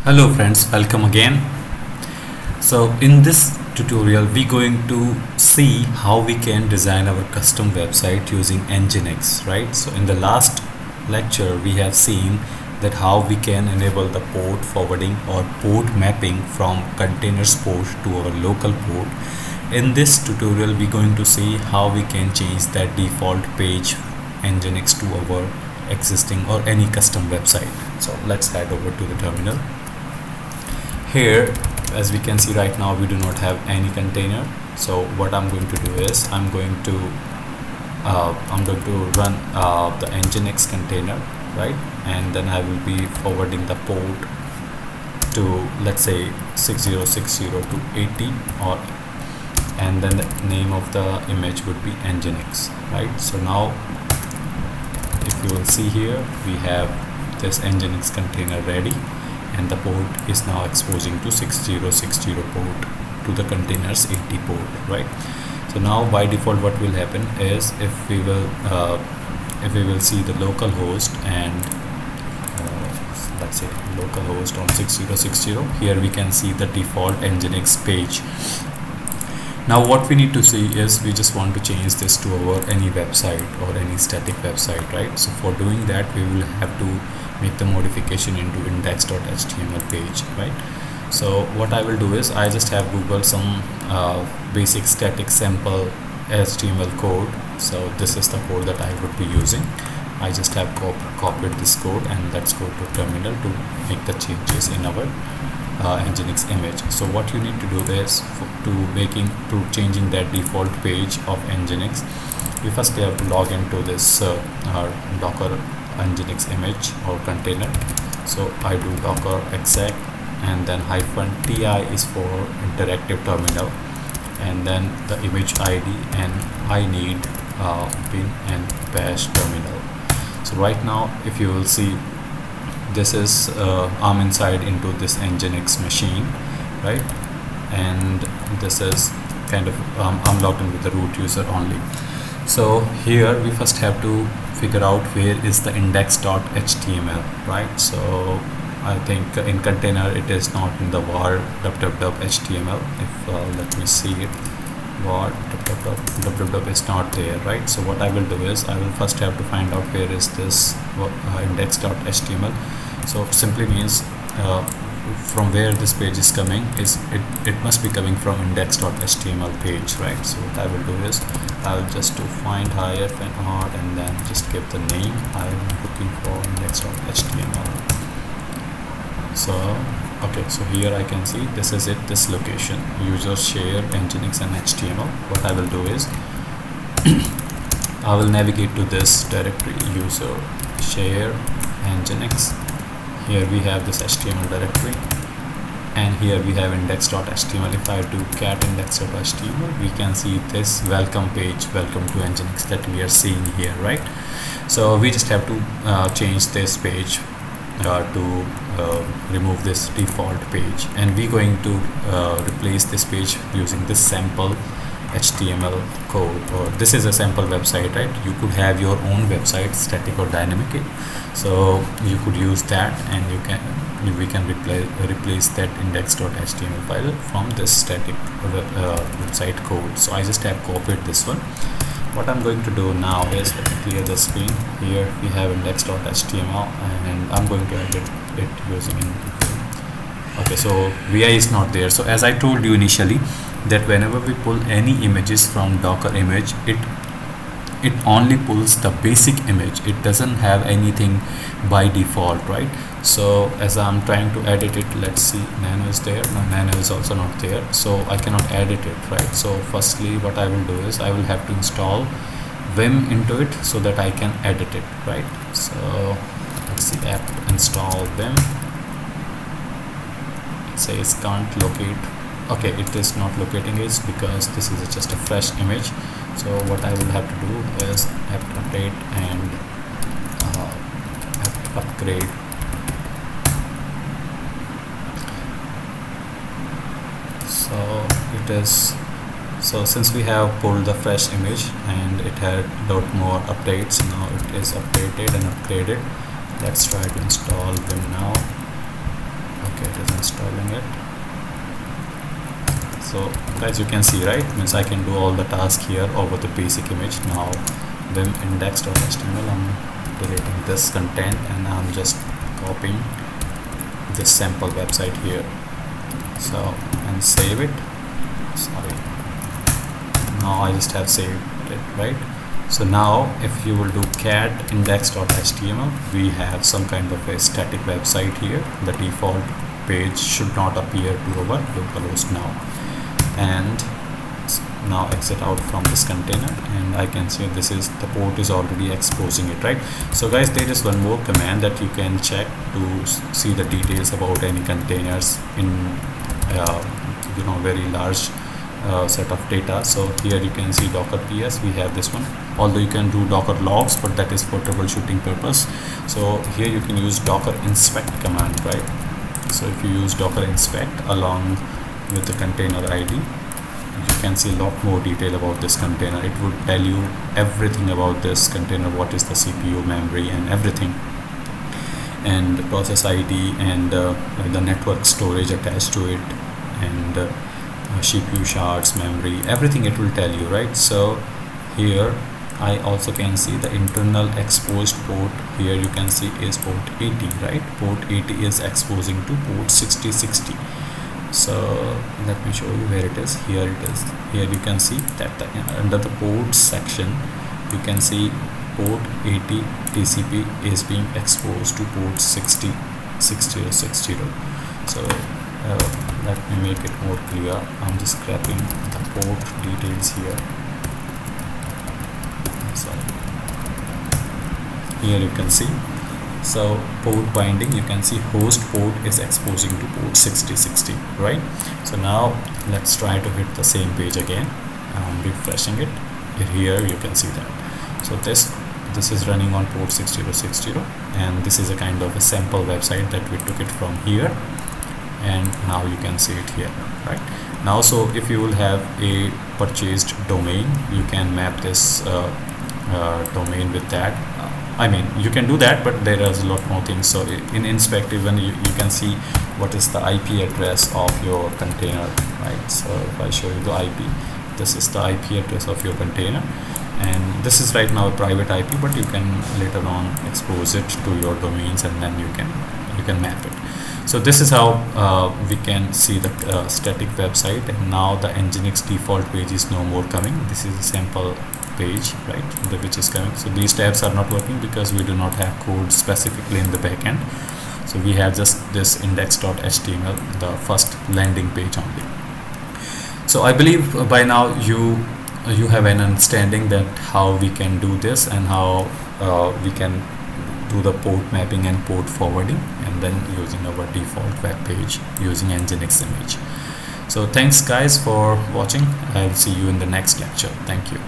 Hello friends, welcome again. So in this tutorial we're going to see how we can design our custom website using Nginx, right? So in the last lecture we have seen that how we can enable the port forwarding or port mapping from containers port to our local port. In this tutorial we're going to see how we can change that default page Nginx to our existing or any custom website. So let's head over to the terminal. Here, as we can see right now, we do not have any container. So what I'm going to do is I'm going to run the Nginx container, right? And then I will be forwarding the port to, let's say, 6060 to 80, or and then the name of the image would be Nginx, right? So now if you will see here, we have this Nginx container ready, and the port is now exposing to 6060 port to the containers 80 port, right? So now by default what will happen is if we will see the local host and let's say local host on 6060, here we can see the default Nginx page. Now what we need to see is we just want to change this to our any website or any static website, right? So for doing that we will have to make the modification into index.html page, right? So what I will do is I just have Googled some basic static sample HTML code. So this is the code that I would be using. I just have copied this code, and let's go to terminal to make the changes in our Nginx image. So what you need to do is to changing that default page of Nginx, you first have to log into this Docker Nginx image or container. So I do docker exec and then -ti is for interactive terminal, and then the image ID, and I need bin and bash terminal. So right now if you will see, this is I'm inside into this Nginx machine, right? And this is kind of I'm logged in with the root user only. So here we first have to figure out where is the index.html, right? So I think in container it is not in the var www.html. If let me see it, var www is not there, right? So what I will do is I will first have to find out where is this index.html. So it simply means from where this page is coming is it must be coming from index.html page, right? So what I will do is I will just to find -r and then just give the name. I am looking for index.html. So okay, so here I can see this is it, this location, user share Nginx and HTML. What I will do is I will navigate to this directory, user share Nginx. Here we have this HTML directory, and here we have index.html. If I do cat index.html, we can see this welcome page, welcome to Nginx, that we are seeing here, right? So we just have to change this page to remove this default page, and we're going to replace this page using this sample HTML code. Or this is a sample website, right? You could have your own website, static or dynamic, so you could use that, and we can replace that index.html file from this static website code. So I just have copied this one. What I'm going to do now is let me clear the screen. Here we have index.html, and I'm going to edit it using okay, so vi is not there. So as I told you initially, that whenever we pull any images from Docker image, it only pulls the basic image. It doesn't have anything by default, right? So as I'm trying to edit it, let's see, nano is there. No, nano is also not there, so I cannot edit it, right? So firstly what I will do is I will have to install Vim into it so that I can edit it, right? So let's see, apt install Vim. It says can't locate. Okay, it is not locating it because this is just a fresh image. So what I will have to do is apt update and apt upgrade. So it is, so since we have pulled the fresh image and it had lot more updates, now it is updated and upgraded. Let's try to install them now. okay, it is installing it. So guys, you can see, right, means I can do all the tasks here over the basic image. Now vim index.html, I'm deleting this content and I'm just copying this sample website here. So, and save it. Sorry, now I just have saved it, right? So now if you will do cat index.html, we have some kind of a static website here. The default page should not appear to our localhost now. And now exit out from this container, and I can see this is the port is already exposing it, right? So guys, there is one more command that you can check to see the details about any containers in very large set of data. So here you can see docker ps, we have this one, although you can do docker logs, but that is for troubleshooting purpose. So here you can use docker inspect command, right? So if you use docker inspect along with the container id, you can see a lot more detail about this container. It would tell you everything about this container, what is the CPU, memory and everything, and the process ID and the network storage attached to it, and CPU shards, memory, everything it will tell you, right? So here I also can see the internal exposed port. Here you can see is port 80, right? Port 80 is exposing to port 6060. So let me show you where it is. Here it is. Here you can see that under the ports section you can see port 80 TCP is being exposed to port 6060. So let me make it more clear. I'm just grabbing the port details here. Sorry. Here you can see, so port binding, you can see host port is exposing to port 6060, right? So now let's try to hit the same page again. I'm refreshing it. Here you can see that. So this is running on port 6060, and this is a kind of a sample website that we took it from here, and now you can see it here, right? Now, so if you will have a purchased domain, you can map this domain with that. I mean, you can do that, but there is a lot more things. So in inspect, even you can see what is the IP address of your container, right? So if I show you the IP, this is the IP address of your container, and this is right now a private IP, but you can later on expose it to your domains, and then you can map it. So this is how we can see the static website, and now the Nginx default page is no more coming. This is a sample page, right, which is coming. So these tabs are not working because we do not have code specifically in the backend. So we have just this index.html, the first landing page only. So I believe by now you have an understanding that how we can do this, and how we can do the port mapping and port forwarding, and then using our default web page using Nginx image. So thanks guys for watching. I'll see you in the next lecture. Thank you.